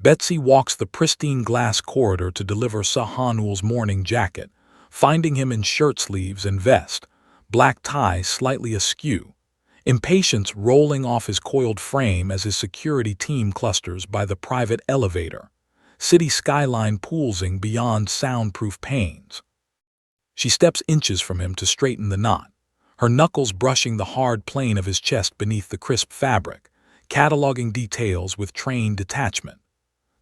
Betsy walks the pristine glass corridor to deliver Sahanul's morning jacket, finding him in shirt sleeves and vest, black tie slightly askew, impatience rolling off his coiled frame as his security team clusters by the private elevator, city skyline poolsing beyond soundproof panes. She steps inches from him to straighten the knot, her knuckles brushing the hard plane of his chest beneath the crisp fabric, cataloging details with trained detachment.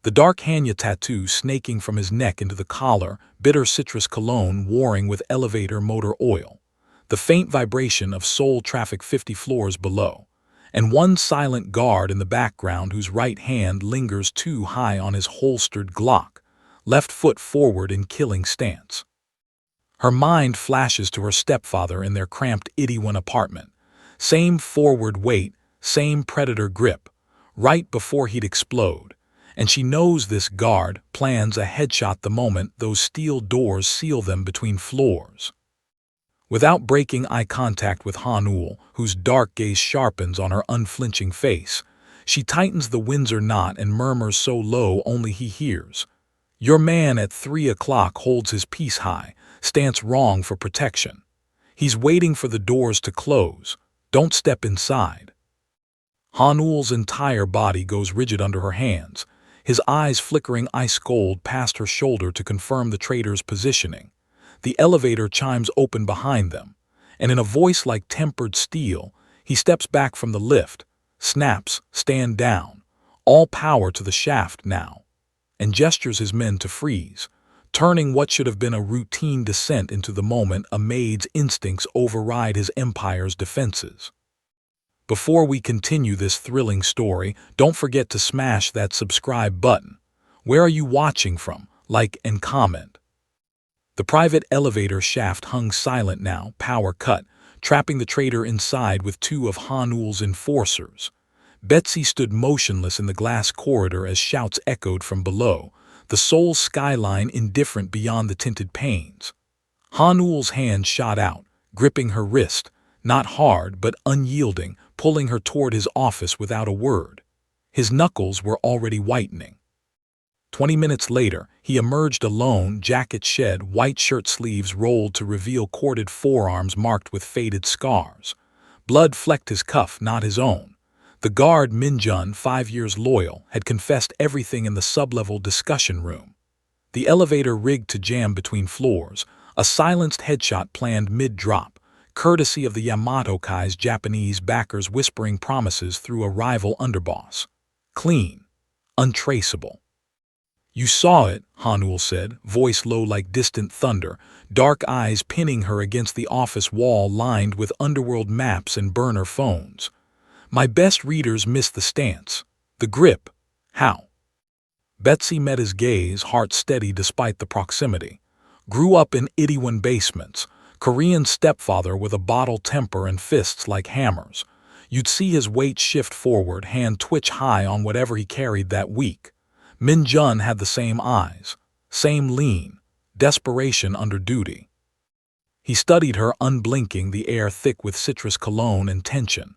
The dark Hanya tattoo snaking from his neck into the collar, bitter citrus cologne warring with elevator motor oil, the faint vibration of soul traffic 50 floors below, and one silent guard in the background whose right hand lingers too high on his holstered Glock, left foot forward in killing stance. Her mind flashes to her stepfather in their cramped Idiwan apartment. Same forward weight, same predator grip, right before he'd explode. And she knows this guard plans a headshot the moment those steel doors seal them between floors. Without breaking eye contact with Hanul, whose dark gaze sharpens on her unflinching face, she tightens the Windsor knot and murmurs so low only he hears. Your man at 3 o'clock holds his piece high, stance wrong for protection. He's waiting for the doors to close. Don't step inside. Hanul's entire body goes rigid under her hands, his eyes flickering ice gold past her shoulder to confirm the traitor's positioning. The elevator chimes open behind them, and in a voice like tempered steel, he steps back from the lift, snaps, stand down, all power to the shaft now, and gestures his men to freeze, turning what should have been a routine descent into the moment a maid's instincts override his empire's defenses. Before we continue this thrilling story, don't forget to smash that subscribe button. Where are you watching from? Like and comment. The private elevator shaft hung silent now, power cut, trapping the traitor inside with 2 of Hanul's enforcers. Betsy stood motionless in the glass corridor as shouts echoed from below, the Seoul skyline indifferent beyond the tinted panes. Hanul's hand shot out, gripping her wrist, not hard but unyielding, pulling her toward his office without a word. His knuckles were already whitening. 20 minutes later, he emerged alone, jacket shed, white shirt sleeves rolled to reveal corded forearms marked with faded scars. Blood flecked his cuff, not his own. The guard, Minjun, 5 years loyal, had confessed everything in the sublevel discussion room. The elevator rigged to jam between floors, a silenced headshot planned mid-drop, courtesy of the Yamato Kai's Japanese backers whispering promises through a rival underboss. Clean. Untraceable. You saw it, Hanul said, voice low like distant thunder, dark eyes pinning her against the office wall lined with underworld maps and burner phones. My best readers miss the stance. The grip. How? Betsy met his gaze, heart steady despite the proximity. Grew up in Idiwan basements, Korean stepfather with a bottle temper and fists like hammers. You'd see his weight shift forward, hand twitch high on whatever he carried that week. Minjun had the same eyes, same lean, desperation under duty. He studied her unblinking, the air thick with citrus cologne and tension.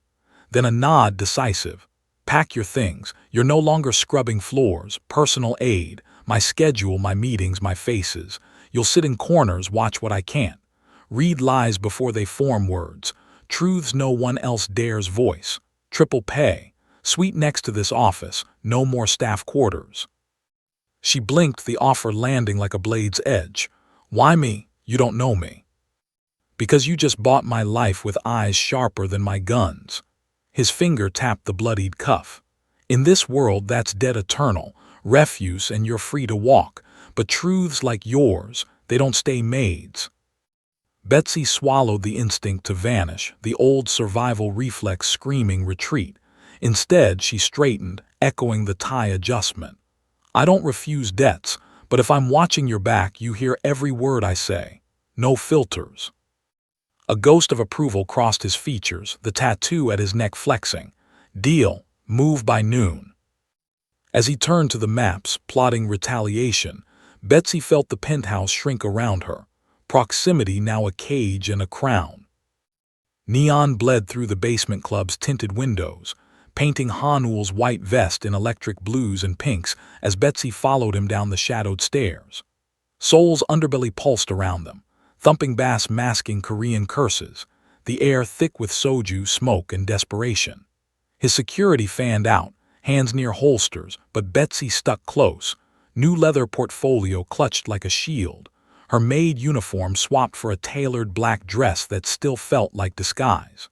Then a nod decisive. Pack your things, you're no longer scrubbing floors, personal aid, my schedule, my meetings, my faces. You'll sit in corners, watch what I can't. Read lies before they form words, truths no one else dares voice. Triple pay, suite next to this office, no more staff quarters. She blinked, the offer landing like a blade's edge. Why me? You don't know me. Because you just bought my life with eyes sharper than my guns. His finger tapped the bloodied cuff. In this world that's dead eternal, refuse and you're free to walk, but truths like yours, they don't stay maids. Betsy swallowed the instinct to vanish, the old survival reflex screaming retreat. Instead, she straightened, echoing the tie adjustment. I don't refuse debts, but if I'm watching your back, you hear every word I say. No filters. A ghost of approval crossed his features, the tattoo at his neck flexing. Deal, move by noon. As he turned to the maps, plotting retaliation, Betsy felt the penthouse shrink around her. Proximity now a cage and a crown. Neon bled through the basement club's tinted windows. painting Hanul's white vest in electric blues and pinks as Betsy followed him down the shadowed stairs. Seoul's underbelly pulsed around them, thumping bass masking Korean curses, the air thick with soju, smoke, and desperation. His security fanned out, hands near holsters, but Betsy stuck close, new leather portfolio clutched like a shield, her maid uniform swapped for a tailored black dress that still felt like disguise.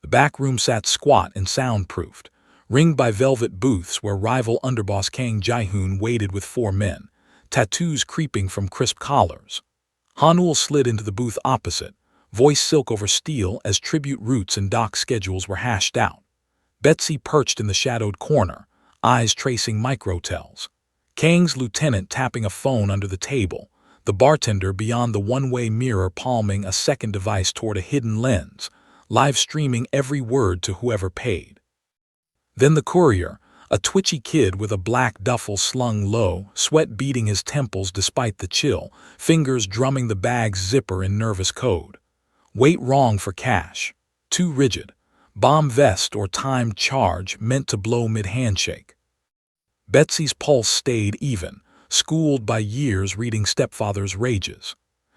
The back room sat squat and soundproofed, ringed by velvet booths where rival underboss Kang Jae-hoon waited with 4 men, tattoos creeping from crisp collars. Hanul slid into the booth opposite, voice silk over steel as tribute routes and dock schedules were hashed out. Betsy perched in the shadowed corner, eyes tracing microtells. Kang's lieutenant tapping a phone under the table, the bartender beyond the one-way mirror palming a second device toward a hidden lens, live streaming every word to whoever paid. Then the courier, a twitchy kid with a black duffel slung low, sweat beading his temples despite the chill, fingers drumming the bag's zipper in nervous code. Weight wrong for cash. Too rigid. Bomb vest or timed charge meant to blow mid-handshake. Betsy's pulse stayed even, schooled by years reading stepfather's rages.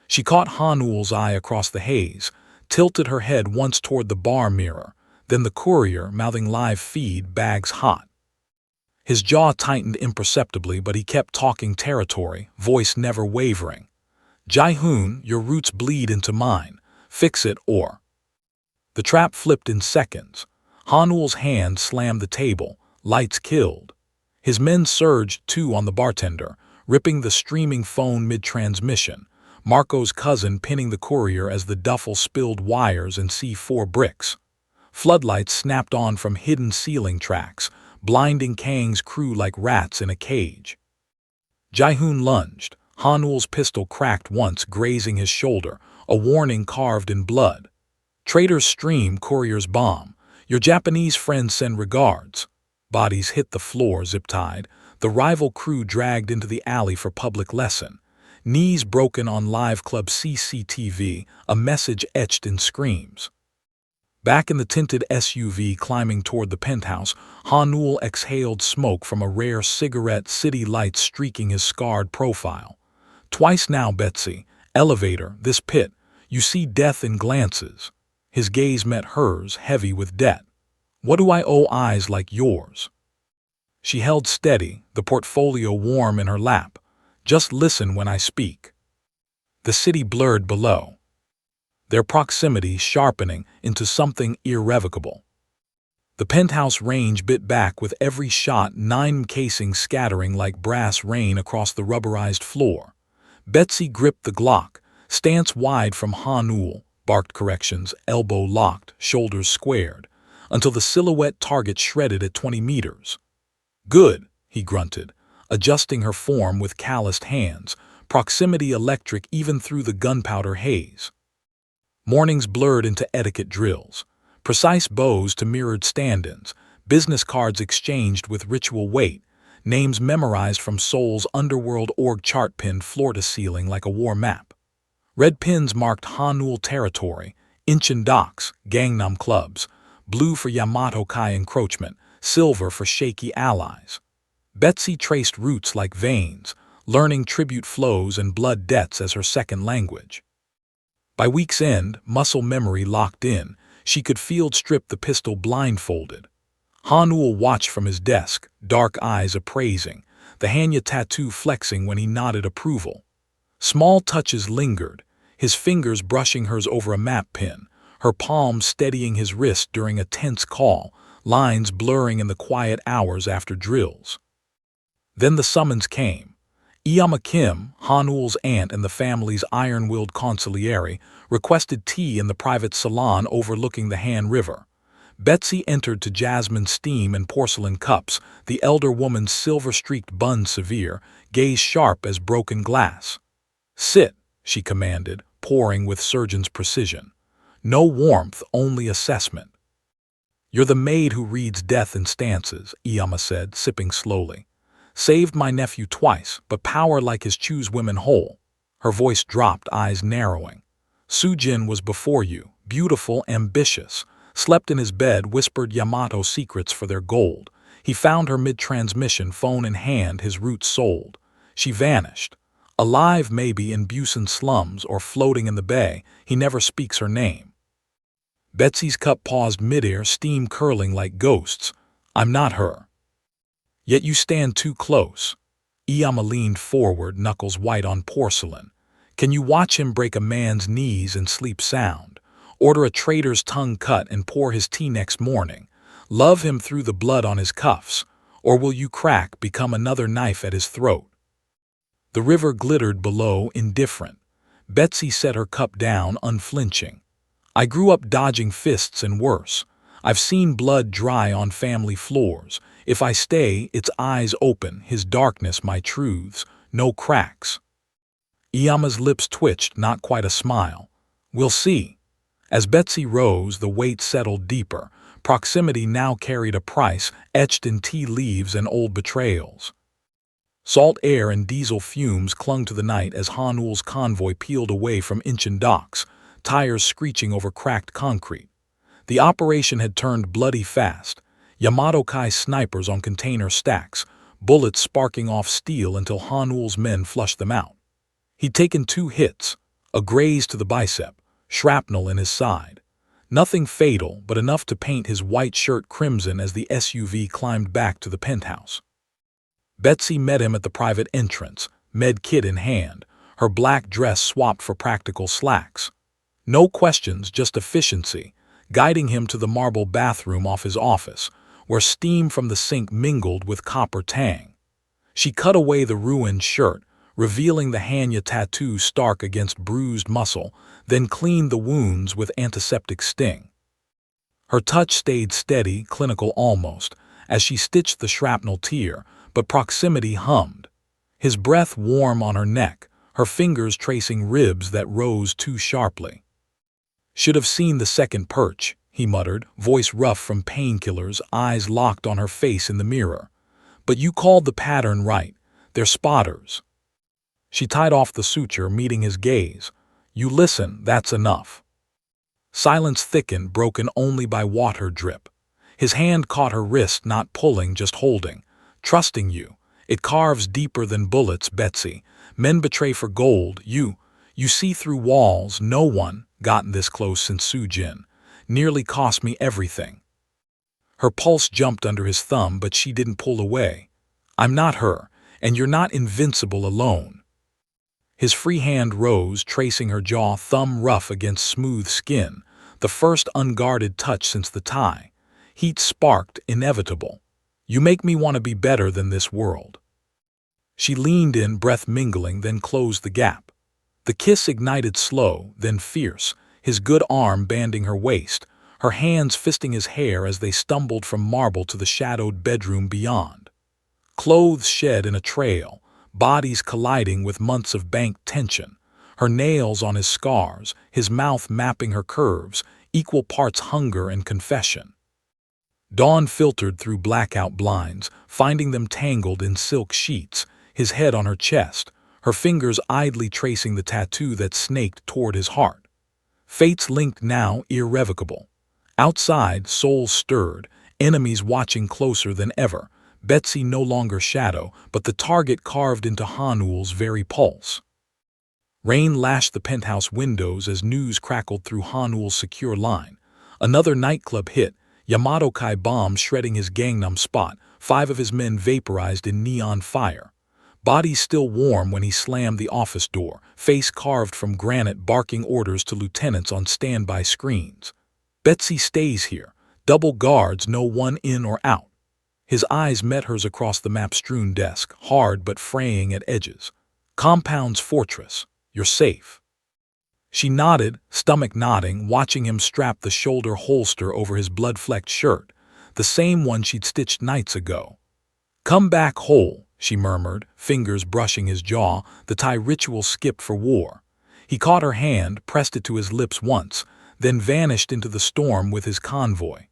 She caught Hanul's eye across the haze, tilted her head once toward the bar mirror, then the courier mouthing live feed, bags hot. His jaw tightened imperceptibly, but he kept talking territory, voice never wavering. Jae-hoon, your roots bleed into mine. Fix it or... The trap flipped in seconds. Hanul's hand slammed the table, lights killed. His men surged, too, on the bartender, ripping the streaming phone mid-transmission, Marco's cousin pinning the courier as the duffel spilled wires and C4 bricks. Floodlights snapped on from hidden ceiling tracks, blinding Kang's crew like rats in a cage. Jae-hoon lunged. Hanul's pistol cracked once, grazing his shoulder, a warning carved in blood. Traitors stream, couriers bomb. Your Japanese friends send regards. Bodies hit the floor, zip-tied. The rival crew dragged into the alley for public lesson. Knees broken on live club CCTV, a message etched in screams. Back in the tinted SUV climbing toward the penthouse, Hanul exhaled smoke from a rare cigarette, city lights streaking his scarred profile. Twice now, Betsy. Elevator, this pit. You see death in glances. His gaze met hers, heavy with debt. What do I owe eyes like yours? She held steady, the portfolio warm in her lap. Just listen when I speak. The city blurred below, their proximity sharpening into something irrevocable. The penthouse range bit back with every shot, 9 casings scattering like brass rain across the rubberized floor. Betsy gripped the Glock, stance wide from Hanul, barked corrections, elbow locked, shoulders squared, until the silhouette target shredded at 20 meters. Good, he grunted, adjusting her form with calloused hands, proximity electric even through the gunpowder haze. Mornings blurred into etiquette drills, precise bows to mirrored stand-ins, business cards exchanged with ritual weight, names memorized from Seoul's underworld org chart pinned floor to ceiling like a war map. Red pins marked Hanul territory, Incheon docks, Gangnam clubs, blue for Yamato Kai encroachment, silver for shaky allies. Betsy traced routes like veins, learning tribute flows and blood debts as her second language. By week's end, muscle memory locked in, she could field strip the pistol blindfolded. Hanul watched from his desk, dark eyes appraising, the Hanya tattoo flexing when he nodded approval. Small touches lingered, his fingers brushing hers over a map pin, her palm steadying his wrist during a tense call, lines blurring in the quiet hours after drills. Then the summons came. Iyama Kim, Hanul's aunt and the family's iron-willed consigliere, requested tea in the private salon overlooking the Han River. Betsy entered to jasmine steam and porcelain cups, the elder woman's silver-streaked bun severe, gaze sharp as broken glass. Sit, she commanded, pouring with surgeon's precision. No warmth, only assessment. You're the maid who reads death in stances, Iyama said, sipping slowly. Saved my nephew twice, but power like his choose women whole. Her voice dropped, eyes narrowing. Sujin was before you, beautiful, ambitious, Slept in his bed, whispered Yamato secrets for their gold. He found her mid-transmission, phone in hand, his roots sold. She vanished. Alive maybe in Busan slums or floating in the bay, he never speaks her name. Betsy's cup paused midair, steam curling like ghosts. I'm not her. Yet you stand too close. Iyama leaned forward, knuckles white on porcelain. Can you watch him break a man's knees and sleep sound? Order a traitor's tongue cut and pour his tea next morning? Love him through the blood on his cuffs? Or will you crack, become another knife at his throat? The river glittered below, indifferent. Betsy set her cup down, unflinching. I grew up dodging fists and worse. I've seen blood dry on family floors. If I stay, its eyes open, his darkness my truths, no cracks. Iyama's lips twitched, not quite a smile. We'll see. As Betsy rose, the weight settled deeper. Proximity now carried a price, etched in tea leaves and old betrayals. Salt air and diesel fumes clung to the night as Hanul's convoy peeled away from Incheon docks, tires screeching over cracked concrete. The operation had turned bloody fast. Yamato Kai snipers on container stacks, bullets sparking off steel until Hanul's men flushed them out. He'd taken 2 hits, a graze to the bicep, shrapnel in his side. Nothing fatal, but enough to paint his white shirt crimson as the SUV climbed back to the penthouse. Betsy met him at the private entrance, med kit in hand, her black dress swapped for practical slacks. No questions, just efficiency, guiding him to the marble bathroom off his office, where steam from the sink mingled with copper tang. She cut away the ruined shirt, revealing the Hanya tattoo stark against bruised muscle, then cleaned the wounds with antiseptic sting. Her touch stayed steady, clinical almost, as she stitched the shrapnel tear, but proximity hummed. His breath warm on her neck, her fingers tracing ribs that rose too sharply. Should have seen the second perch, he muttered, voice rough from painkillers, eyes locked on her face in the mirror. But you called the pattern right. They're spotters. She tied off the suture, meeting his gaze. You listen, that's enough. Silence thickened, broken only by water drip. His hand caught her wrist, not pulling, just holding. Trusting you. It carves deeper than bullets, Betsy. Men betray for gold. You see through walls. No one gotten this close since Sujin. Nearly cost me everything. Her pulse jumped under his thumb, but she didn't pull away. I'm not her, and you're not invincible alone. His free hand rose, tracing her jaw, thumb rough against smooth skin, the first unguarded touch since the tie. Heat sparked, inevitable. You make me want to be better than this world. She leaned in, breath mingling, then closed the gap. The kiss ignited slow, then fierce, his good arm banding her waist, her hands fisting his hair as they stumbled from marble to the shadowed bedroom beyond. Clothes shed in a trail, bodies colliding with months of banked tension, her nails on his scars, his mouth mapping her curves, equal parts hunger and confession. Dawn filtered through blackout blinds, finding them tangled in silk sheets, his head on her chest, her fingers idly tracing the tattoo that snaked toward his heart. Fates linked now, irrevocable. Outside, souls stirred, enemies watching closer than ever. Betsy no longer shadow, but the target carved into Hanul's very pulse. Rain lashed the penthouse windows as news crackled through Hanul's secure line. Another nightclub hit, Yamato Kai bomb shredding his Gangnam spot, 5 of his men vaporized in neon fire. Bodies still warm when he slammed the office door, face carved from granite barking orders to lieutenants on standby screens. Betsy stays here, double guards, no one in or out. His eyes met hers across the map-strewn desk, hard but fraying at edges. Compound's fortress. You're safe. She nodded, stomach nodding, watching him strap the shoulder holster over his blood-flecked shirt, the same one she'd stitched nights ago. Come back whole, she murmured, fingers brushing his jaw, the Thai ritual skipped for war. He caught her hand, pressed it to his lips once, then vanished into the storm with his convoy.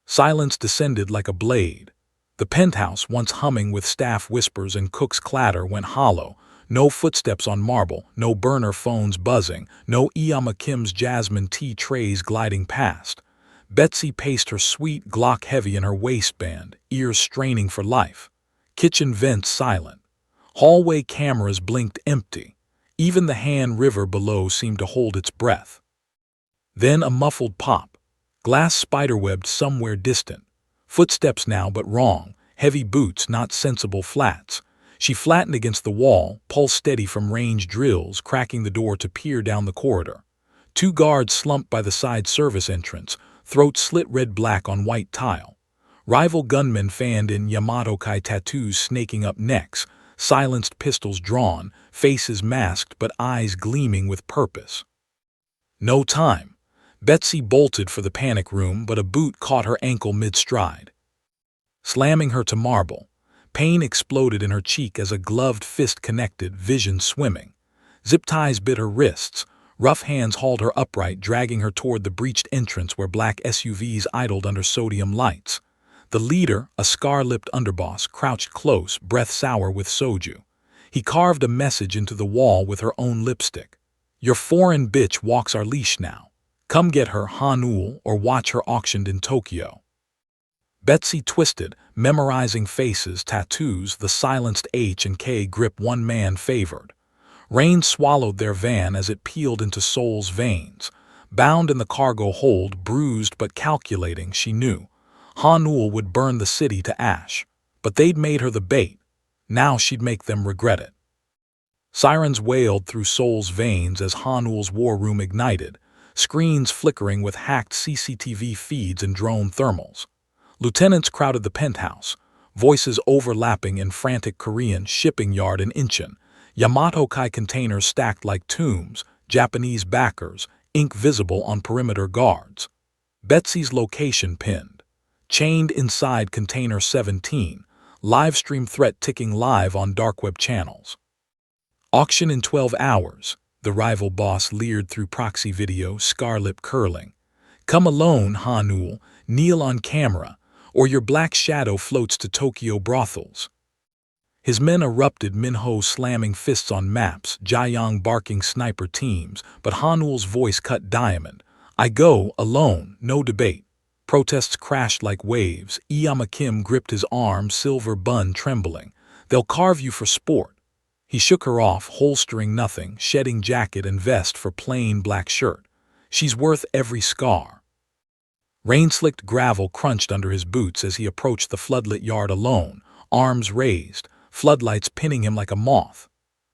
Silence descended like a blade. The penthouse, once humming with staff whispers and cook's clatter, went hollow. No footsteps on marble, no burner phones buzzing, no Iyama Kim's jasmine tea trays gliding past. Betsy paced her sweet Glock heavy in her waistband, ears straining for life. Kitchen vents silent. Hallway cameras blinked empty. Even the Han River below seemed to hold its breath. Then a muffled pop. Glass spiderwebbed somewhere distant. Footsteps now, but wrong. Heavy boots, not sensible flats. She flattened against the wall, pulse steady from range drills, cracking the door to peer down the corridor. Two guards slumped by the side service entrance, throats slit red-black on white tile. Rival gunmen fanned in Yamato-kai tattoos snaking up necks, silenced pistols drawn, faces masked but eyes gleaming with purpose. No time. Betsy bolted for the panic room, but a boot caught her ankle mid-stride, slamming her to marble. Pain exploded in her cheek as a gloved fist connected, vision swimming. Zip ties bit her wrists. Rough hands hauled her upright, dragging her toward the breached entrance where black SUVs idled under sodium lights. The leader, a scar-lipped underboss, crouched close, breath sour with soju. He carved a message into the wall with her own lipstick. "Your foreign bitch walks our leash now. Come get her, Han-ul, or watch her auctioned in Tokyo." Betsy twisted, memorizing faces, tattoos, the silenced H and K grip one man favored. Rain swallowed their van as it peeled into Seoul's veins. Bound in the cargo hold, bruised but calculating, she knew. Han-ul would burn the city to ash. But they'd made her the bait. Now she'd make them regret it. Sirens wailed through Seoul's veins as Han-ul's war room ignited, screens flickering with hacked CCTV feeds and drone thermals. Lieutenants crowded the penthouse, voices overlapping in frantic Korean, shipping yard in Incheon. Yamato-kai containers stacked like tombs, Japanese backers, ink visible on perimeter guards. Betsy's location pinned. Chained inside container 17, livestream threat ticking live on dark web channels. Auction in 12 hours, the rival boss leered through proxy video, scar-lip curling. Come alone, Han-ul, kneel on camera, or your black shadow floats to Tokyo brothels. His men erupted, Minho slamming fists on maps, Jaeyong barking sniper teams, but Han-ul's voice cut diamond. "I go, alone, no debate." Protests crashed like waves. Iyama Kim gripped his arm, silver bun trembling. "They'll carve you for sport." He shook her off, holstering nothing, shedding jacket and vest for plain black shirt. "She's worth every scar." Rain-slicked gravel crunched under his boots as he approached the floodlit yard alone, arms raised, floodlights pinning him like a moth.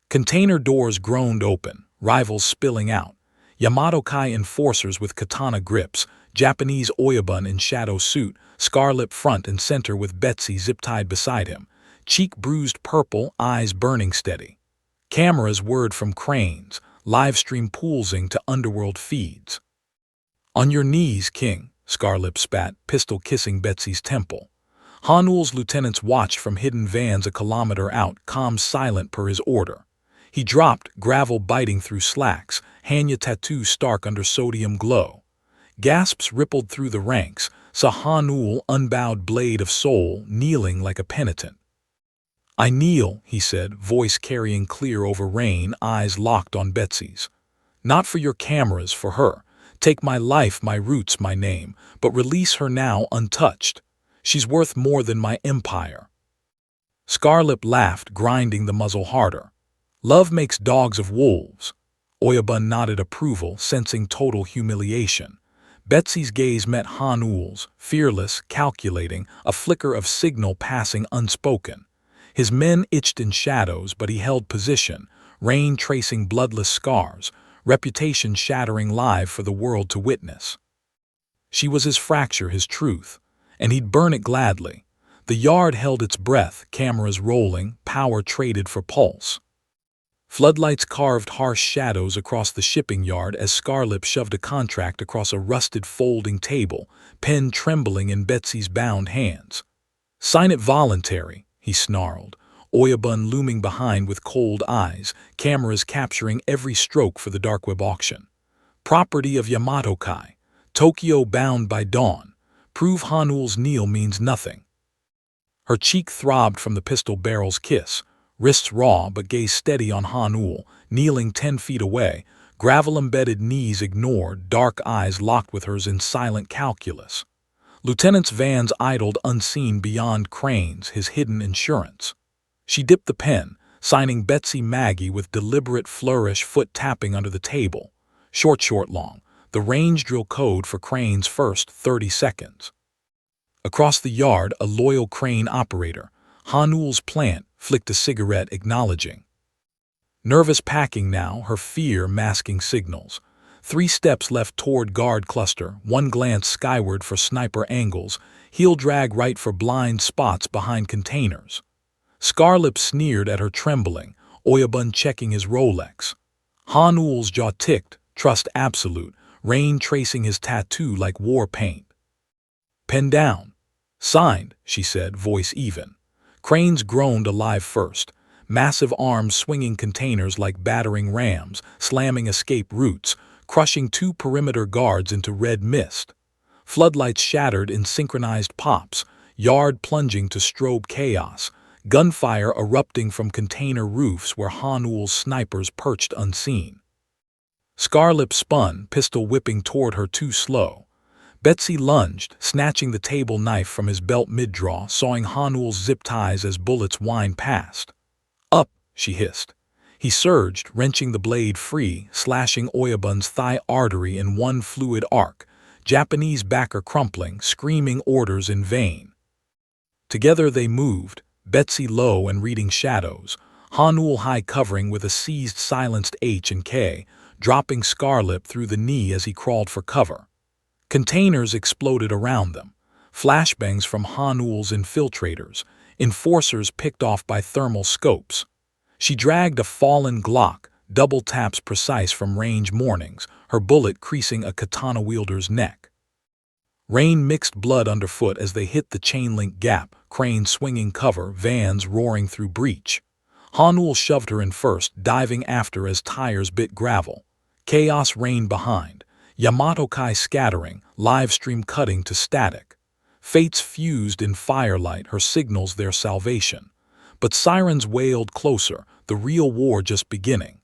Container doors groaned open, rivals spilling out. Yamato-kai enforcers with katana grips, Japanese oyabun in shadow suit, scar-lip front and center with Betsy zip-tied beside him, cheek bruised purple, eyes burning steady. Cameras whirred from cranes, livestream poolsing to underworld feeds. "On your knees, King," Scarlip spat, pistol kissing Betsy's temple. Han-ul's lieutenants watched from hidden vans a kilometer out, comms silent per his order. He dropped, gravel biting through slacks, Hanya tattoo stark under sodium glow. Gasps rippled through the ranks, saw Han-ul, unbowed blade of soul, kneeling like a penitent. "I kneel," he said, voice carrying clear over rain, eyes locked on Betsy's. "Not for your cameras, for her. Take my life, my roots, my name, but release her now untouched. She's worth more than my empire." Scarlip laughed, grinding the muzzle harder. "Love makes dogs of wolves." Oyabun nodded approval, sensing total humiliation. Betsy's gaze met Han-ul's, fearless, calculating, a flicker of signal passing unspoken. His men itched in shadows, but he held position, rain tracing bloodless scars, reputation shattering live for the world to witness. She was his fracture, his truth, and he'd burn it gladly. The yard held its breath, cameras rolling, power traded for pulse. Floodlights carved harsh shadows across the shipping yard as Scarlip shoved a contract across a rusted folding table, pen trembling in Betsy's bound hands. "Sign it voluntary," he snarled, Oyabun looming behind with cold eyes, cameras capturing every stroke for the dark web auction. "Property of Yamato-kai, Tokyo bound by dawn. Prove Han-ul's kneel means nothing." Her cheek throbbed from the pistol barrel's kiss, wrists raw but gaze steady on Han-ul, kneeling 10 feet away, gravel-embedded knees ignored, dark eyes locked with hers in silent calculus. Lieutenant's vans idled unseen beyond cranes, his hidden insurance. She dipped the pen, signing Betsy Maggie with deliberate flourish, foot tapping under the table. Short, long, the range drill code for Crane's first 30 seconds. Across the yard, a loyal Crane operator, Hanul's plant, flicked a cigarette acknowledging. Nervous packing now, her fear masking signals. 3 steps left toward guard cluster, 1 glance skyward for sniper angles, heel drag right for blind spots behind containers. Scarlip sneered at her trembling, Oyabun checking his Rolex. Hanul's jaw ticked, trust absolute, Rain tracing his tattoo like war paint. Pen down. Signed, she said, voice even. Cranes groaned alive first, massive arms swinging containers like battering rams, slamming escape routes, crushing 2 perimeter guards into red mist. Floodlights shattered in synchronized pops, yard plunging to strobe chaos, gunfire erupting from container roofs where Hanul's snipers perched unseen. Scarlip spun, pistol whipping toward her too slow. Betsy lunged, snatching the table knife from his belt mid-draw, sawing Hanul's zip ties as bullets whined past. Up, she hissed. He surged, wrenching the blade free, slashing Oyabun's thigh artery in one fluid arc, Japanese backer crumpling, screaming orders in vain. Together they moved, Betsy low and reading shadows, Hanul high covering with a seized silenced H and K, dropping Scarlip through the knee as he crawled for cover. Containers exploded around them, flashbangs from Hanul's infiltrators, enforcers picked off by thermal scopes. She dragged a fallen Glock, double taps precise from range mornings, her bullet creasing a katana wielder's neck. Rain mixed blood underfoot as they hit the chain-link gap, Crane swinging cover, vans roaring through breach. Hanul shoved her in first, diving after as tires bit gravel. Chaos reigned behind, Yamato Kai scattering, live stream cutting to static. Fates fused in firelight, her signals their salvation. But sirens wailed closer, the real war just beginning.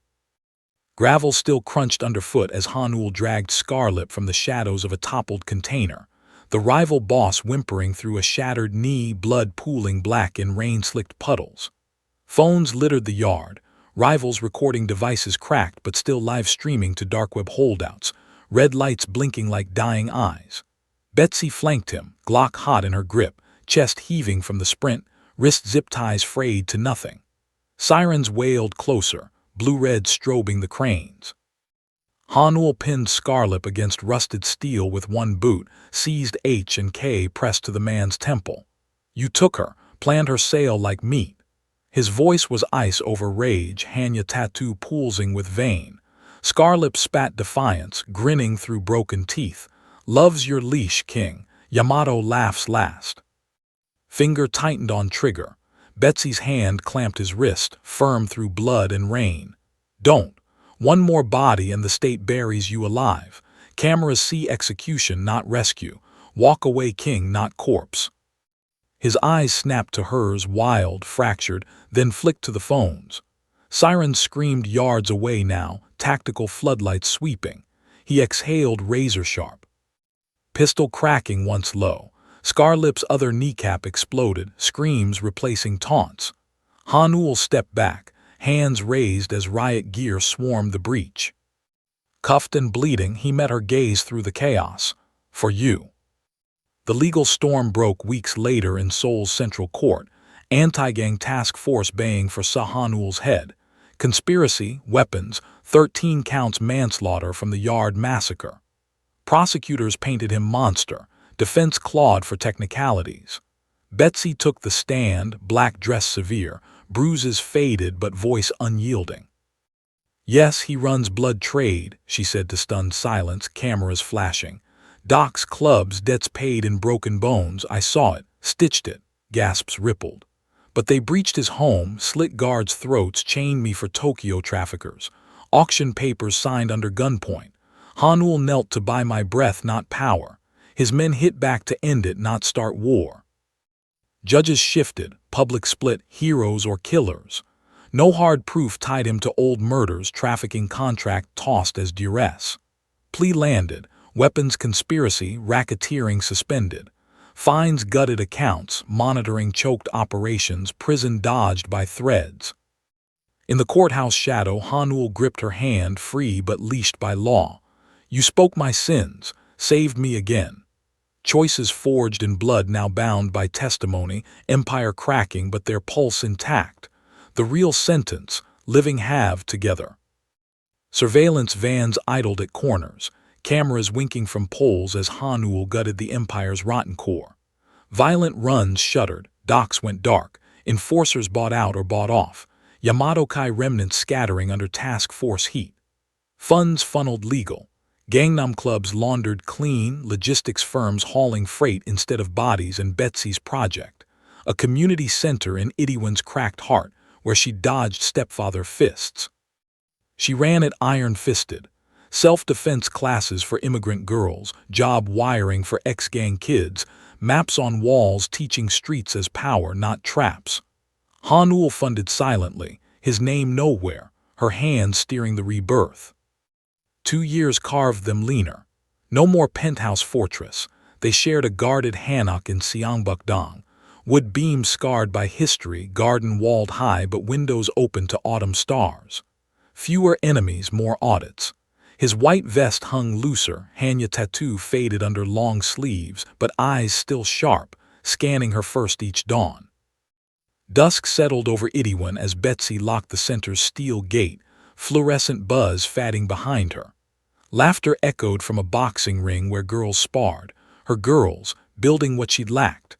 Gravel still crunched underfoot as Hanul dragged Scarlip from the shadows of a toppled container, the rival boss whimpering through a shattered knee, blood pooling black in rain-slicked puddles. Phones littered the yard, rivals' recording devices cracked but still live streaming to dark web holdouts, red lights blinking like dying eyes. Betsy flanked him, Glock hot in her grip, chest heaving from the sprint, wrist zip ties frayed to nothing. Sirens wailed closer, blue-red strobing the cranes. Hanul pinned Scarlip against rusted steel with one boot, seized H and K pressed to the man's temple. You took her, planned her sail like meat. His voice was ice over rage, Hanya tattoo pulsing with vein. Scarlip spat defiance, grinning through broken teeth. Love's your leash, king. Yamato laughs last. Finger tightened on trigger. Betsy's hand clamped his wrist, firm through blood and rain. Don't. One more body and the state buries you alive. Cameras see execution, not rescue. Walk away, king, not corpse. His eyes snapped to hers, wild, fractured, then flicked to the phones. Sirens screamed yards away now, tactical floodlights sweeping. He exhaled razor-sharp. Pistol cracking once low. Scarlip's other kneecap exploded, screams replacing taunts. Hanul stepped back, hands raised as riot gear swarmed the breach. Cuffed and bleeding, he met her gaze through the chaos. For you. The legal storm broke weeks later in Seoul's Central Court, anti-gang task force baying for Hanul's head. Conspiracy, weapons, 13 counts manslaughter from the Yard massacre. Prosecutors painted him monster, defense clawed for technicalities. Betsy took the stand, black dress severe, bruises faded but voice unyielding. Yes, he runs blood trade, she said to stunned silence, cameras flashing. Docks, clubs, debts paid in broken bones, I saw it, stitched it, gasps rippled. But they breached his home, slit guards' throats, chained me for Tokyo traffickers. Auction papers signed under gunpoint. Hanul knelt to buy my breath, not power. His men hit back to end it, not start war. Judges shifted, public split, heroes or killers. No hard proof tied him to old murders, trafficking contract tossed as duress. Plea landed, weapons conspiracy, racketeering suspended. Fines gutted accounts, monitoring choked operations, prison dodged by threads. In the courthouse shadow, Hanul gripped her hand, free but leashed by law. You spoke my sins, saved me again. Choices forged in blood, now bound by testimony, empire cracking but their pulse intact. The real sentence, living halved together. Surveillance vans idled at corners, cameras winking from poles as Hanul gutted the empire's rotten core. Violent runs shuttered, docks went dark, enforcers bought out or bought off, Yamato-kai remnants scattering under task force heat. Funds funneled legal, Gangnam clubs laundered clean, logistics firms hauling freight instead of bodies, and Betsy's project, a community center in Itaewon's cracked heart where she dodged stepfather fists. She ran it iron-fisted, self-defense classes for immigrant girls, job wiring for ex-gang kids, maps on walls teaching streets as power, not traps. Hanul funded silently, his name nowhere, her hands steering the rebirth. 2 years carved them leaner. No more penthouse fortress. They shared a guarded hanok in Seongbuk-dong, wood beams scarred by history, garden walled high but windows open to autumn stars. Fewer enemies, more audits. His white vest hung looser, Hanya tattoo faded under long sleeves, but eyes still sharp, scanning her first each dawn. Dusk settled over Itaewon as Betsy locked the center's steel gate, fluorescent buzz fatting behind her. Laughter echoed from a boxing ring where girls sparred, her girls, building what she'd lacked.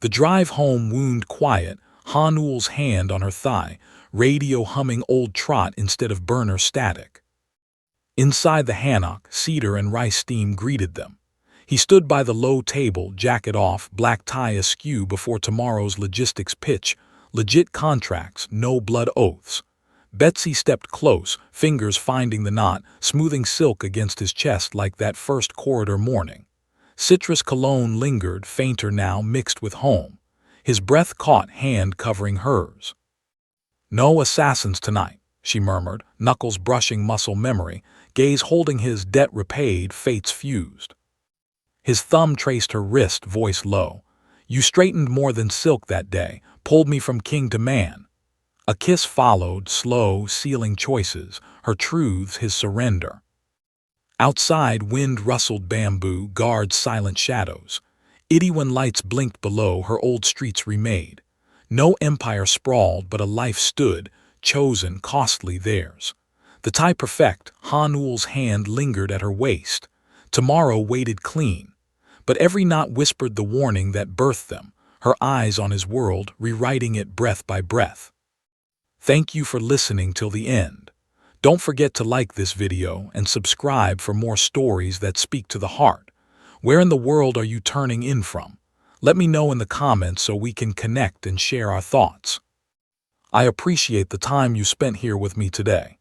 The drive home wound quiet, Hanul's hand on her thigh, radio humming old trot instead of burner static. Inside the hanok, cedar and rice steam greeted them. He stood by the low table, jacket off, black tie askew before tomorrow's logistics pitch, legit contracts, no blood oaths. Betsy stepped close, fingers finding the knot, smoothing silk against his chest like that first corridor morning. Citrus cologne lingered, fainter now, mixed with home. His breath caught, hand covering hers. No assassins tonight, she murmured, knuckles brushing muscle memory, gaze holding his, debt repaid, fates fused. His thumb traced her wrist, voice low. You straightened more than silk that day, pulled me from king to man. A kiss followed, slow, sealing choices, her truths, his surrender. Outside, wind rustled bamboo, guards silent shadows. Itaewon lights blinked below, her old streets remade. No empire sprawled, but a life stood, chosen, costly theirs. The tie perfect, Hanul's hand lingered at her waist. Tomorrow waited clean. But every knot whispered the warning that birthed them, her eyes on his world, rewriting it breath by breath. Thank you for listening till the end. Don't forget to like this video and subscribe for more stories that speak to the heart. Where in the world are you turning in from? Let me know in the comments so we can connect and share our thoughts. I appreciate the time you spent here with me today.